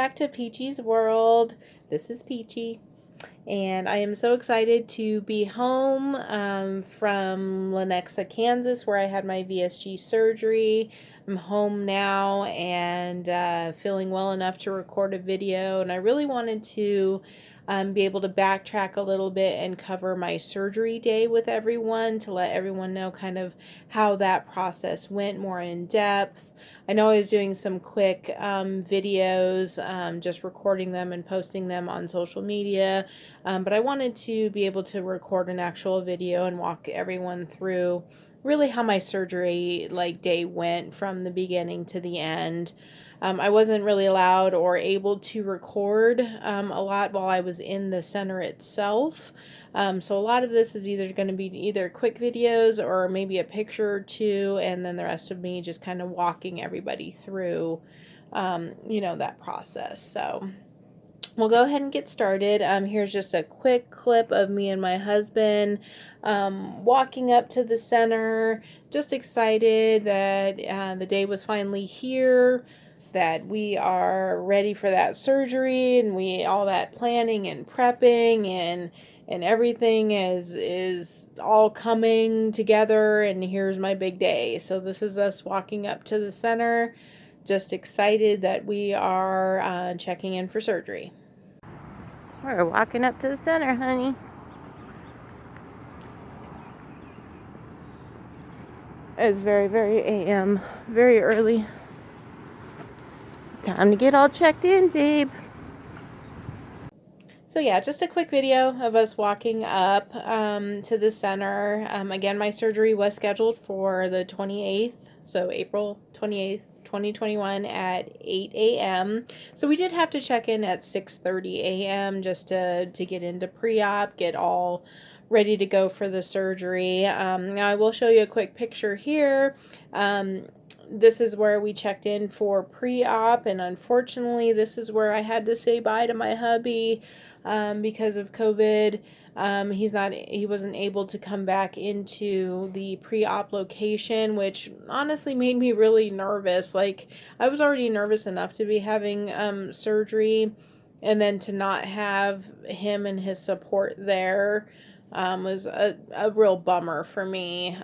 back to Peachy's World. This is Peachy, and I am so excited to be home from Lenexa, Kansas, where I had my VSG surgery. I'm home now and feeling well enough to record a video, and I really wanted to be able to backtrack a little bit and cover my surgery day with everyone to let everyone know kind of how that process went more in depth. I know I was doing some quick videos, just recording them and posting them on social media, but I wanted to be able to record an actual video and walk everyone through really how my surgery day went from the beginning to the end. I wasn't really allowed or able to record a lot while I was in the center itself. So a lot of this is either going to be either quick videos or maybe a picture or two, and then the rest of me just kind of walking everybody through, that process. So we'll go ahead and get started. Here's just a quick clip of me and my husband walking up to the center, just excited that the day was finally here, that we are ready for that surgery, and all that planning and prepping and everything is all coming together, and here's my big day. So this is us walking up to the center, just excited that we are checking in for surgery. We're walking up to the center, honey. It's very, very a.m. Very early. Time to get all checked in, babe. So yeah, just a quick video of us walking up to the center. Again, my surgery was scheduled for the 28th, so April 28th, 2021 at 8 a.m. So we did have to check in at 6:30 a.m. just to get into pre-op, get all ready to go for the surgery. Now I will show you a quick picture here. This is where we checked in for pre-op, and unfortunately this is where I had to say bye to my hubby because of COVID. He wasn't able to come back into the pre-op location, which honestly made me really nervous. Like, I was already nervous enough to be having surgery, and then to not have him and his support there was a real bummer for me.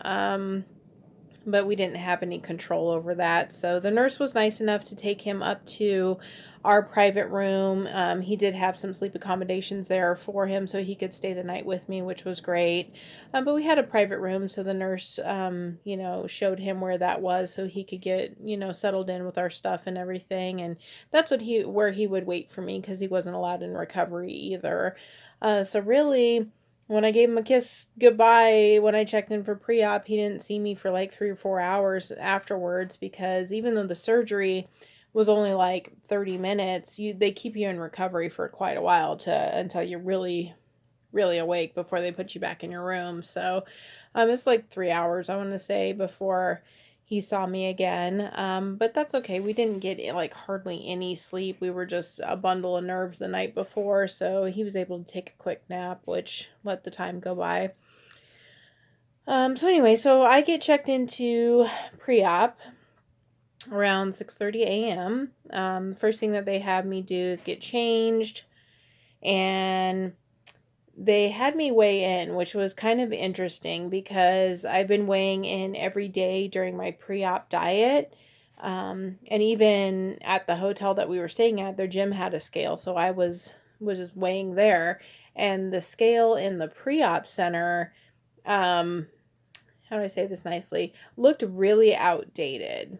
But we didn't have any control over that. So the nurse was nice enough to take him up to our private room. He did have some sleep accommodations there for him so he could stay the night with me, which was great. But we had a private room, so the nurse, showed him where that was so he could get, settled in with our stuff and everything. And that's where he would wait for me, because he wasn't allowed in recovery either. So really, when I gave him a kiss goodbye when I checked in for pre-op, he didn't see me for like 3 or 4 hours afterwards, because even though the surgery was only like 30 minutes, they keep you in recovery for quite a while until you're really, really awake before they put you back in your room. So it's like 3 hours, I want to say, before he saw me again. But that's okay. We didn't get like hardly any sleep. We were just a bundle of nerves the night before, so he was able to take a quick nap, which let the time go by. So anyway, so I get checked into pre-op around 6:30 a.m. The first thing that they have me do is get changed, and they had me weigh in, which was kind of interesting because I've been weighing in every day during my pre-op diet. And even at the hotel that we were staying at, their gym had a scale, so I was just weighing there. And the scale in the pre-op center, how do I say this nicely, looked really outdated.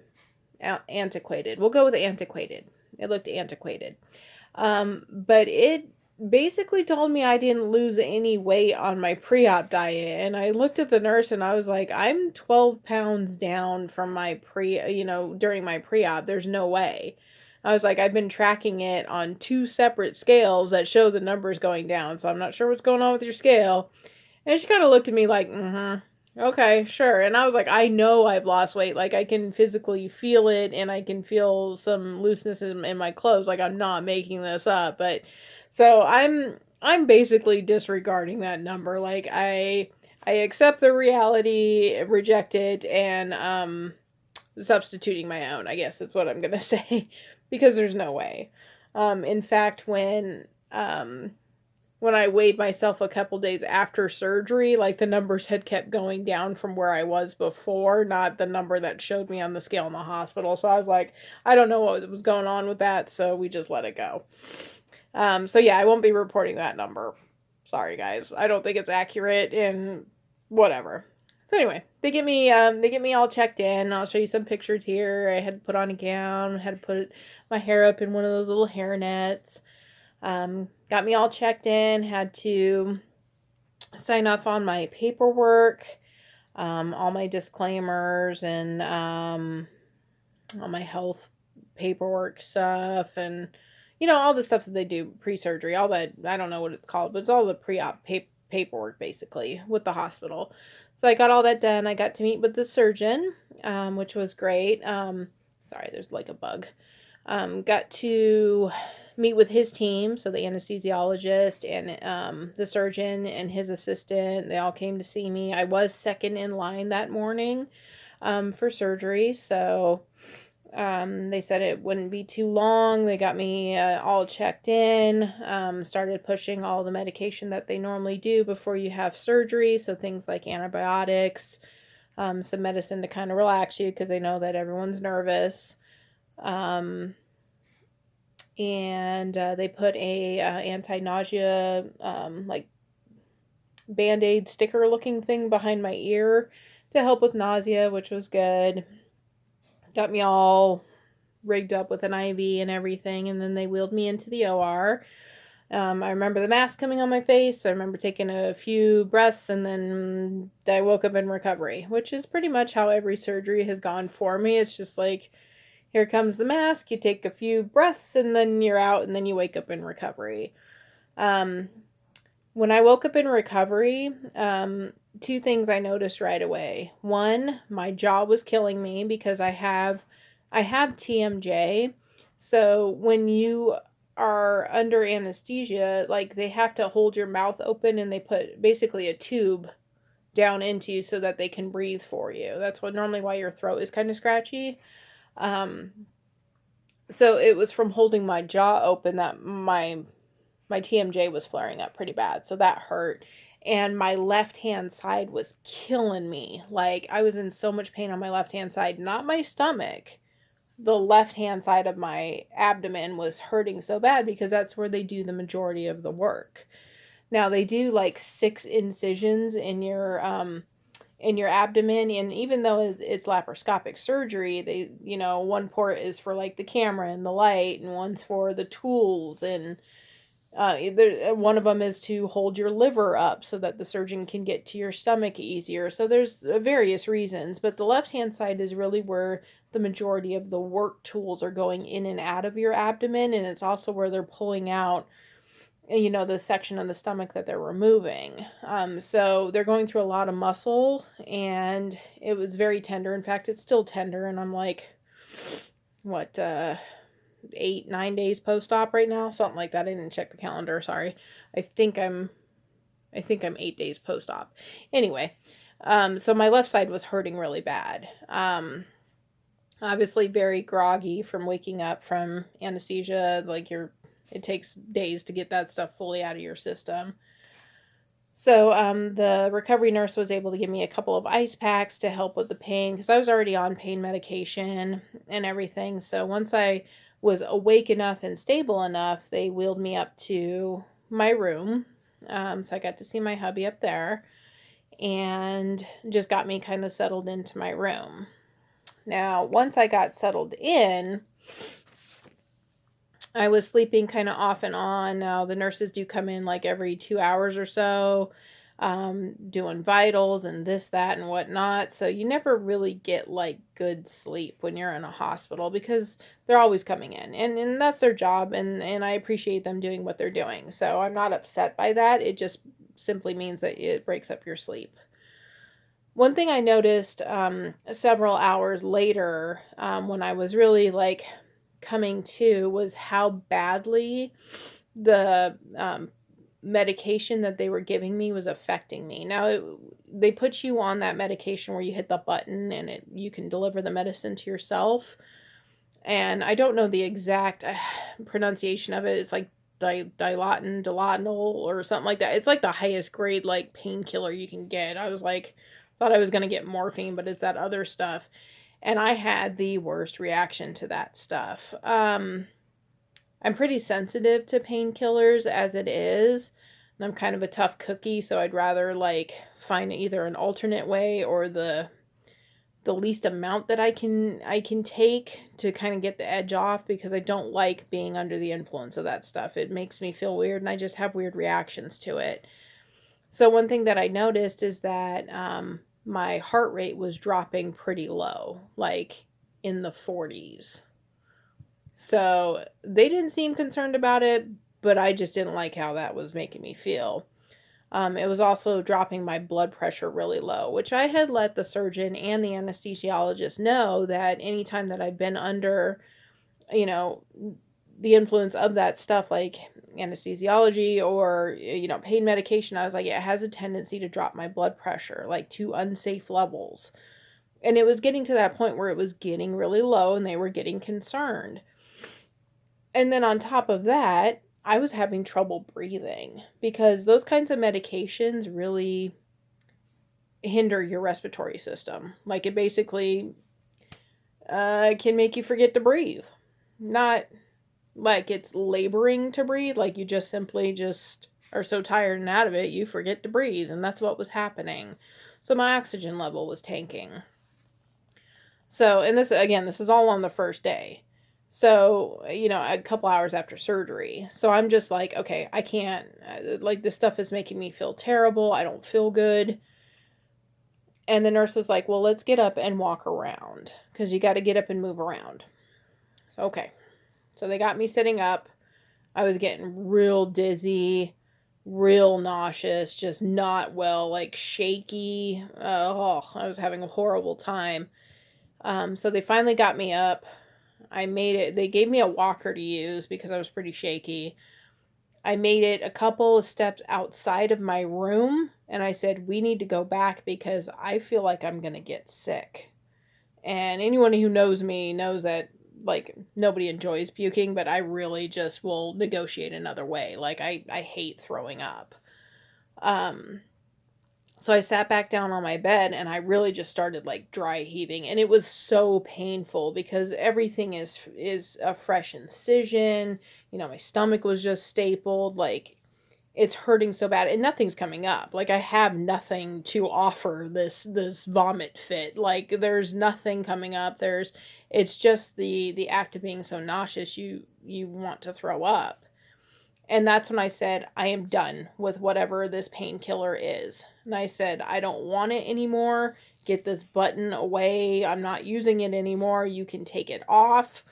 Antiquated. We'll go with antiquated. It looked antiquated. But it basically told me I didn't lose any weight on my pre-op diet. And I looked at the nurse and I was like, I'm 12 pounds down from my during my pre-op. There's no way. I was like, I've been tracking it on 2 separate scales that show the numbers going down, so I'm not sure what's going on with your scale. And she kind of looked at me like, okay, sure. And I was like, I know I've lost weight. Like, I can physically feel it, and I can feel some looseness in my clothes. Like, I'm not making this up. But so I'm basically disregarding that number. Like, I accept the reality, reject it, and substituting my own, I guess is what I'm gonna say, because there's no way. In fact, when I weighed myself a couple days after surgery, like the numbers had kept going down from where I was before, not the number that showed me on the scale in the hospital. So I was like, I don't know what was going on with that, so we just let it go. So yeah, I won't be reporting that number. Sorry guys, I don't think it's accurate and whatever. So anyway, they get me all checked in. I'll show you some pictures here. I had to put on a gown, had to put my hair up in one of those little hair nets. Got me all checked in, had to sign off on my paperwork, all my disclaimers, and all my health paperwork stuff, and all the stuff that they do pre-surgery, all that, I don't know what it's called, but it's all the pre-op paperwork basically with the hospital. So I got all that done. I got to meet with the surgeon, which was great. Sorry, there's like a bug. Got to meet with his team, so the anesthesiologist and the surgeon and his assistant. They all came to see me. I was second in line that morning for surgery, so they said it wouldn't be too long. They got me all checked in, started pushing all the medication that they normally do before you have surgery, so things like antibiotics, some medicine to kind of relax you because they know that everyone's nervous. And they put a anti-nausea like Band-Aid sticker looking thing behind my ear to help with nausea, which was good. Got me all rigged up with an IV and everything, and then they wheeled me into the OR. I remember the mask coming on my face. I remember taking a few breaths, and then I woke up in recovery, which is pretty much how every surgery has gone for me. It's just like, here comes the mask, you take a few breaths, and then you're out, and then you wake up in recovery. When I woke up in recovery, two things I noticed right away. One, my jaw was killing me because I have TMJ. So when you are under anesthesia, like they have to hold your mouth open and they put basically a tube down into you so that they can breathe for you. That's normally why your throat is kind of scratchy. So it was from holding my jaw open that my TMJ was flaring up pretty bad. So that hurt. And my left hand side was killing me. Like I was in so much pain on my left hand side, not my stomach. The left hand side of my abdomen was hurting so bad because that's where they do the majority of the work. Now they do like 6 incisions in your abdomen, and even though it's laparoscopic surgery, they, one port is for like the camera and the light, and one's for the tools, and one of them is to hold your liver up so that the surgeon can get to your stomach easier. So there's various reasons, but the left hand side is really where the majority of the work tools are going in and out of your abdomen, and it's also where they're pulling out the section of the stomach that they're removing. So they're going through a lot of muscle, and it was very tender. In fact, it's still tender, and I'm like, what, 8-9 days post-op right now, something like that. I didn't check the calendar, sorry. I think I'm 8 days post-op. Anyway, so my left side was hurting really bad. Obviously very groggy from waking up from anesthesia. Like it takes days to get that stuff fully out of your system. So the recovery nurse was able to give me a couple of ice packs to help with the pain because I was already on pain medication and everything. So once I was awake enough and stable enough, they wheeled me up to my room. So I got to see my hubby up there and just got me kind of settled into my room. Now, once I got settled in, I was sleeping kind of off and on. Now, the nurses do come in like every 2 hours or so, doing vitals and this, that, and whatnot. So you never really get like good sleep when you're in a hospital because they're always coming in. And that's their job, and I appreciate them doing what they're doing. So I'm not upset by that. It just simply means that it breaks up your sleep. One thing I noticed several hours later when I was really like coming to was how badly the medication that they were giving me was affecting me. Now, they put you on that medication where you hit the button and you can deliver the medicine to yourself. and I don't know the exact pronunciation of it. It's like Dilaudid or something like that. It's like the highest grade like painkiller you can get. I was like, thought I was gonna get morphine, but it's that other stuff, and I had the worst reaction to that stuff. I'm pretty sensitive to painkillers as it is, and I'm kind of a tough cookie, so I'd rather like find either an alternate way or the least amount that I can take to kind of get the edge off, because I don't like being under the influence of that stuff. It makes me feel weird, and I just have weird reactions to it. So one thing that I noticed is that my heart rate was dropping pretty low, like in the 40s. So they didn't seem concerned about it, but I just didn't like how that was making me feel. It was also dropping my blood pressure really low, which I had let the surgeon and the anesthesiologist know that anytime that I've been under, you know, the influence of that stuff like anesthesiology or, pain medication, I was like, it has a tendency to drop my blood pressure, like to unsafe levels. And it was getting to that point where it was getting really low and they were getting concerned. And then on top of that, I was having trouble breathing because those kinds of medications really hinder your respiratory system. Like it basically can make you forget to breathe. Not like it's laboring to breathe, like you just simply just are so tired and out of it, you forget to breathe. And that's what was happening. So my oxygen level was tanking. So, and this is all on the first day. So, a couple hours after surgery. So I'm just like, okay, I can't, like, this stuff is making me feel terrible. I don't feel good. And the nurse was like, well, let's get up and walk around because you got to get up and move around. So, okay. So they got me sitting up. I was getting real dizzy, real nauseous, just not well, like shaky. I was having a horrible time. So they finally got me up. I made it. They gave me a walker to use because I was pretty shaky. I made it a couple of steps outside of my room and I said, we need to go back because I feel like I'm going to get sick. And anyone who knows me knows that, like, nobody enjoys puking, but I really just will negotiate another way. Like, I hate throwing up. So I sat back down on my bed and I really just started like dry heaving, and it was so painful because everything is a fresh incision. My stomach was just stapled, like it's hurting so bad and nothing's coming up. Like I have nothing to offer this vomit fit. Like there's nothing coming up. It's just the act of being so nauseous you want to throw up. And that's when I said, I am done with whatever this painkiller is. And I said, I don't want it anymore. Get this button away. I'm not using it anymore. You can take it off.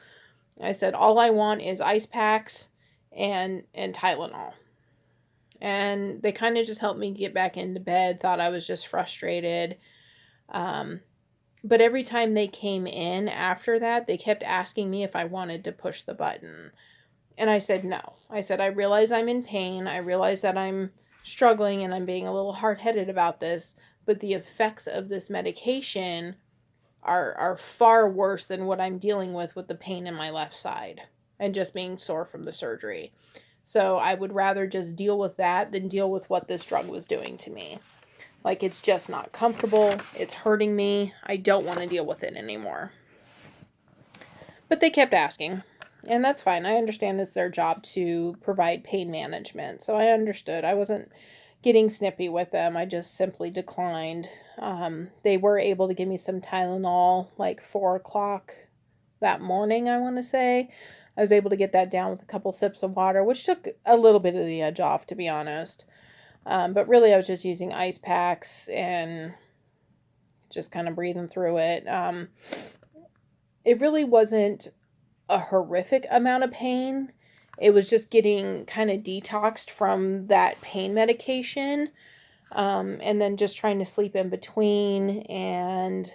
I said, all I want is ice packs and Tylenol. And they kind of just helped me get back into bed. Thought I was just frustrated. But every time they came in after that, they kept asking me if I wanted to push the button. And I said no. I said, I realize I'm in pain. I realize that I'm struggling and I'm being a little hard-headed about this. But the effects of this medication are far worse than what I'm dealing with the pain in my left side and just being sore from the surgery. So I would rather just deal with that than deal with what this drug was doing to me. Like, it's just not comfortable. It's hurting me. I don't want to deal with it anymore. But they kept asking. And that's fine. I understand it's their job to provide pain management. So I understood. I wasn't getting snippy with them. I just simply declined. They were able to give me some Tylenol like 4 o'clock that morning, I want to say. I was able to get that down with a couple sips of water, which took a little bit of the edge off, to be honest. But really, I was just using ice packs and just kind of breathing through it. It really wasn't a horrific amount of pain. It was just getting kind of detoxed from that pain medication. And then just trying to sleep in between. And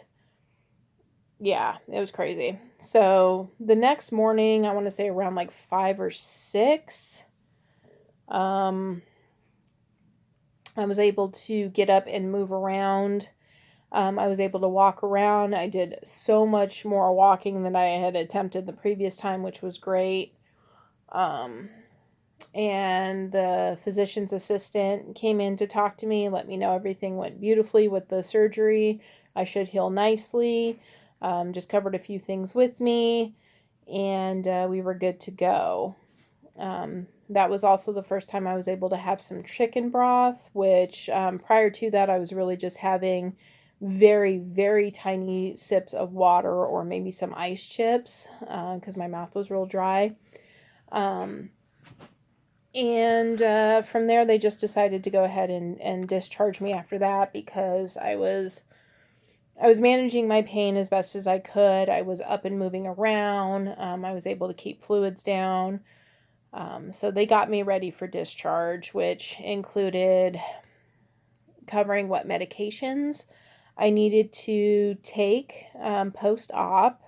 yeah, it was crazy. So the next morning, I want to say around like 5 or 6, I was able to get up and move around. I was able to walk around. I did so much more walking than I had attempted the previous time, which was great. And the physician's assistant came in to talk to me, let me know everything went beautifully with the surgery. I should heal nicely. Just covered a few things with me, and we were good to go. That was also the first time I was able to have some chicken broth, which prior to that, I was really just having very, very tiny sips of water or maybe some ice chips because my mouth was real dry. And from there, they just decided to go ahead and discharge me after that because I was managing my pain as best as I could. I was up and moving around. I was able to keep fluids down. So they got me ready for discharge, which included covering what medications I needed to take post-op,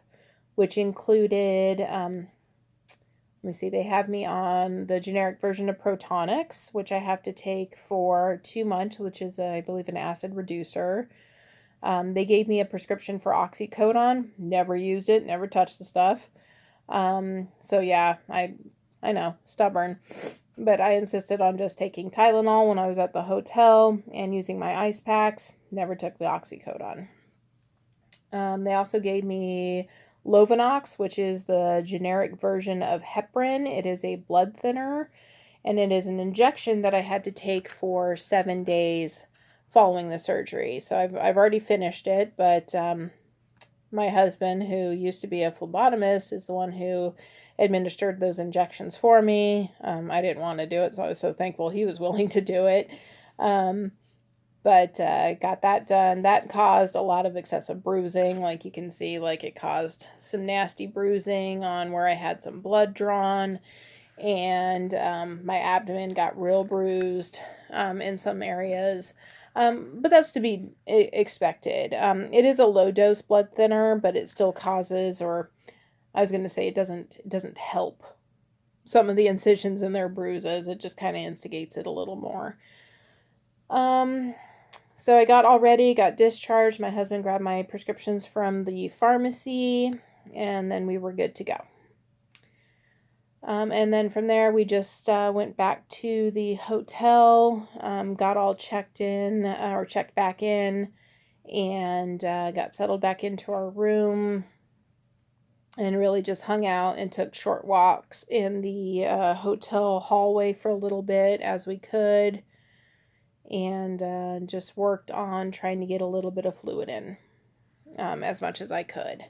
which included, let me see, they have me on the generic version of Protonix, which I have to take for 2 months, which is, I believe, an acid reducer. They gave me a prescription for oxycodone. Never used it, never touched the stuff. So yeah, I know, stubborn. But I insisted on just taking Tylenol when I was at the hotel and using my ice packs. Never took the oxycodone. They also gave me Lovenox, which is the generic version of heparin. It is a blood thinner, and it is an injection that I had to take for 7 days following the surgery. So I've already finished it, but my husband, who used to be a phlebotomist, is the one who administered those injections for me. I didn't want to do it, so I was so thankful he was willing to do it. But got that done. That caused a lot of excessive bruising. Like you can see, like it caused some nasty bruising on where I had some blood drawn. And my abdomen got real bruised in some areas. But that's to be expected. It is a low dose blood thinner, but it still causes, or I was going to say it doesn't help some of the incisions and their bruises. It just kind of instigates it a little more. So I got all ready, got discharged. My husband grabbed my prescriptions from the pharmacy, and then we were good to go. And then from there, we just went back to the hotel, got all checked in, or checked back in, and got settled back into our room, and really just hung out and took short walks in the hotel hallway for a little bit as we could, and just worked on trying to get a little bit of fluid in as much as I could.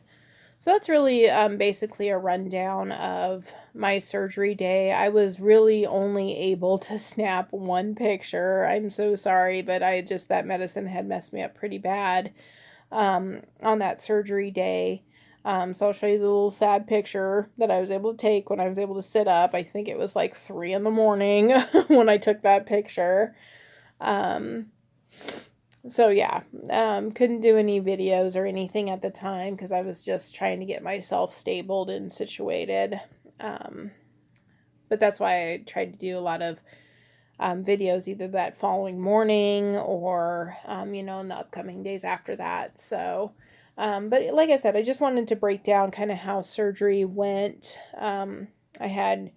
So that's really basically a rundown of my surgery day. I was really only able to snap one picture. I'm so sorry, but that medicine had messed me up pretty bad on that surgery day. So I'll show you the little sad picture that I was able to take when I was able to sit up. I think it was like 3 in the morning when I took that picture. So yeah, couldn't do any videos or anything at the time because I was just trying to get myself stabled and situated. But that's why I tried to do a lot of videos either that following morning or, in the upcoming days after that. So, but like I said, I just wanted to break down kind of how surgery went. I had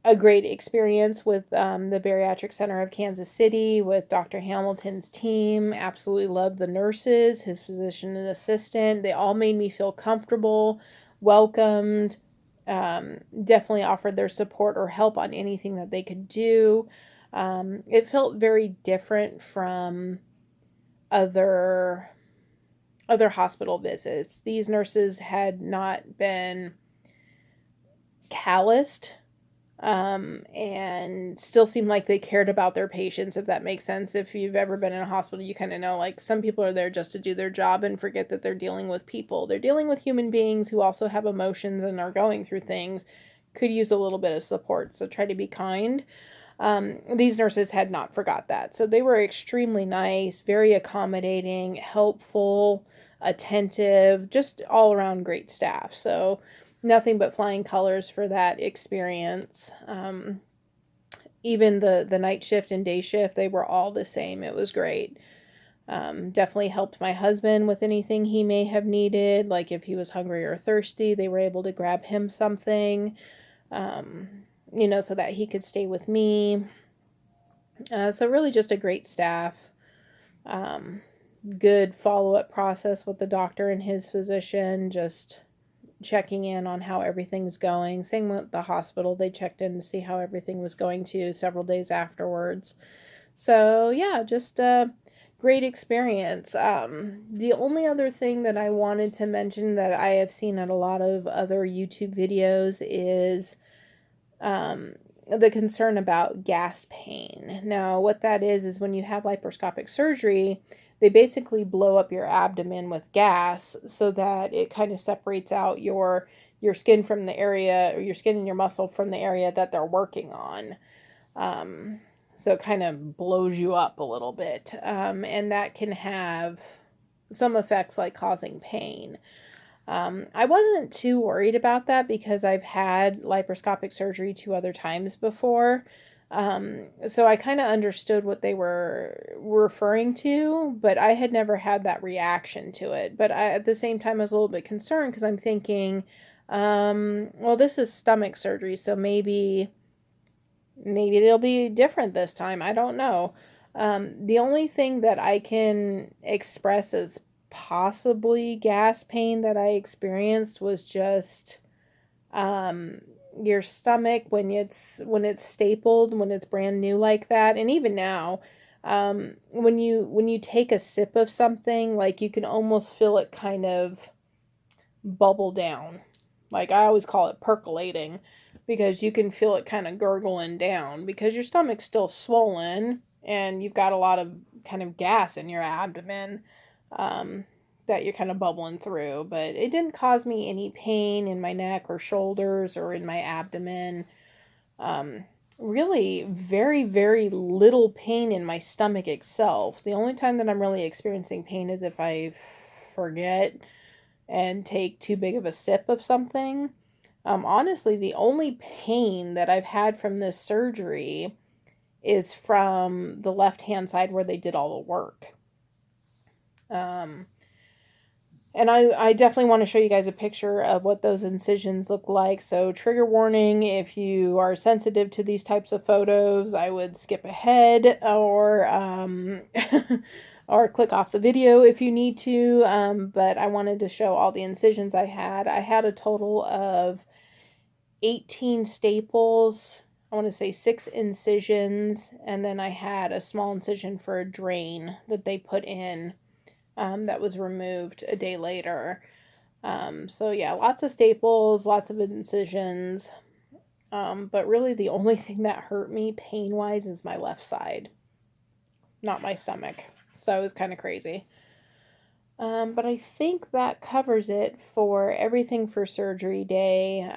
a great experience with the Bariatric Center of Kansas City with Dr. Hamilton's team. Absolutely loved the nurses, his physician and assistant. They all made me feel comfortable, welcomed, definitely offered their support or help on anything that they could do. It felt very different from other hospital visits. These nurses had not been calloused and still seemed like they cared about their patients, if that makes sense. If you've ever been in a hospital, you kind of know, like, some people are there just to do their job and forget that they're dealing with people. They're dealing with human beings who also have emotions and are going through things, could use a little bit of support, so try to be kind. These nurses had not forgot that, so they were extremely nice, very accommodating, helpful, attentive, just all around great staff. So nothing but flying colors for that experience. Even the night shift and day shift, they were all the same. It was great. Definitely helped my husband with anything he may have needed, like if he was hungry or thirsty, they were able to grab him something, so that he could stay with me. So really just a great staff. Good follow-up process with the doctor and his physician, just checking in on how everything's going. Same with the hospital. They checked in to see how everything was going too several days afterwards. So yeah, just a great experience. The only other thing that I wanted to mention that I have seen at a lot of other YouTube videos is the concern about gas pain. Now, what that is when you have laparoscopic surgery, they basically blow up your abdomen with gas so that it kind of separates out your skin from the area, or your skin and your muscle from the area that they're working on. So it kind of blows you up a little bit. And that can have some effects like causing pain. I wasn't too worried about that because I've had laparoscopic surgery 2 other times before. So I kind of understood what they were referring to, but I had never had that reaction to it. But at the same time, I was a little bit concerned because I'm thinking, well, this is stomach surgery, so maybe it'll be different this time. I don't know. The only thing that I can express as possibly gas pain that I experienced was just your stomach when it's stapled, when it's brand new like that, and even now, when you take a sip of something, like you can almost feel it kind of bubble down. Like I always call it percolating, because you can feel it kind of gurgling down because your stomach's still swollen and you've got a lot of kind of gas in your abdomen that you're kind of bubbling through. But it didn't cause me any pain in my neck or shoulders or in my abdomen. Really very, very little pain in my stomach itself. The only time that I'm really experiencing pain is if I forget and take too big of a sip of something. Honestly, the only pain that I've had from this surgery is from the left-hand side where they did all the work. And I definitely want to show you guys a picture of what those incisions look like. So trigger warning, if you are sensitive to these types of photos, I would skip ahead or or click off the video if you need to. But I wanted to show all the incisions I had. I had a total of 18 staples. I want to say 6 incisions, and then I had a small incision for a drain that they put in. That was removed a day later. So yeah, lots of staples, lots of incisions. But really the only thing that hurt me pain-wise is my left side, not my stomach. So it was kind of crazy. But I think that covers it for everything for surgery day.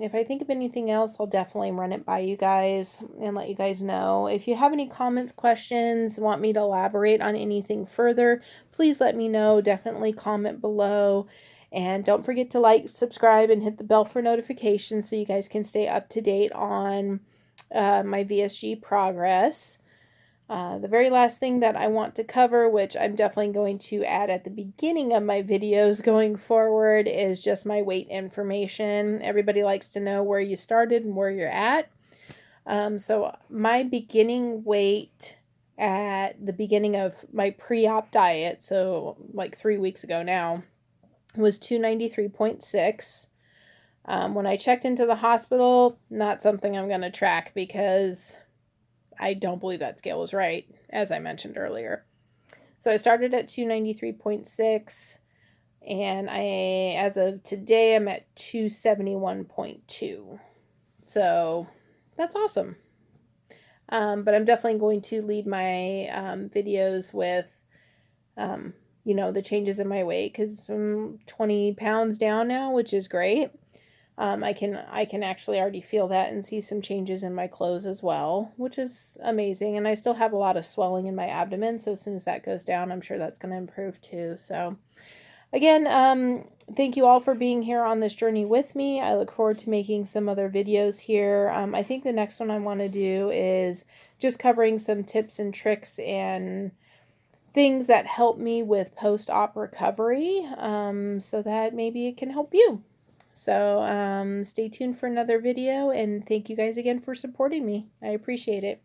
If I think of anything else, I'll definitely run it by you guys and let you guys know. If you have any comments, questions, want me to elaborate on anything further, please let me know. Definitely comment below. And don't forget to like, subscribe, and hit the bell for notifications so you guys can stay up to date on my VSG progress. The very last thing that I want to cover, which I'm definitely going to add at the beginning of my videos going forward, is just my weight information. Everybody likes to know where you started and where you're at. So my beginning weight at the beginning of my pre-op diet, so like 3 weeks ago now, was 293.6. When I checked into the hospital, not something I'm going to track because I don't believe that scale was right, as I mentioned earlier. So I started at 293.6, and as of today, I'm at 271.2. So that's awesome. But I'm definitely going to lead my videos with, the changes in my weight, because I'm 20 pounds down now, which is great. I can actually already feel that and see some changes in my clothes as well, which is amazing. And I still have a lot of swelling in my abdomen, so as soon as that goes down, I'm sure that's going to improve too. So again, thank you all for being here on this journey with me. I look forward to making some other videos here. I think the next one I want to do is just covering some tips and tricks and things that help me with post-op recovery, so that maybe it can help you. So stay tuned for another video, and thank you guys again for supporting me. I appreciate it.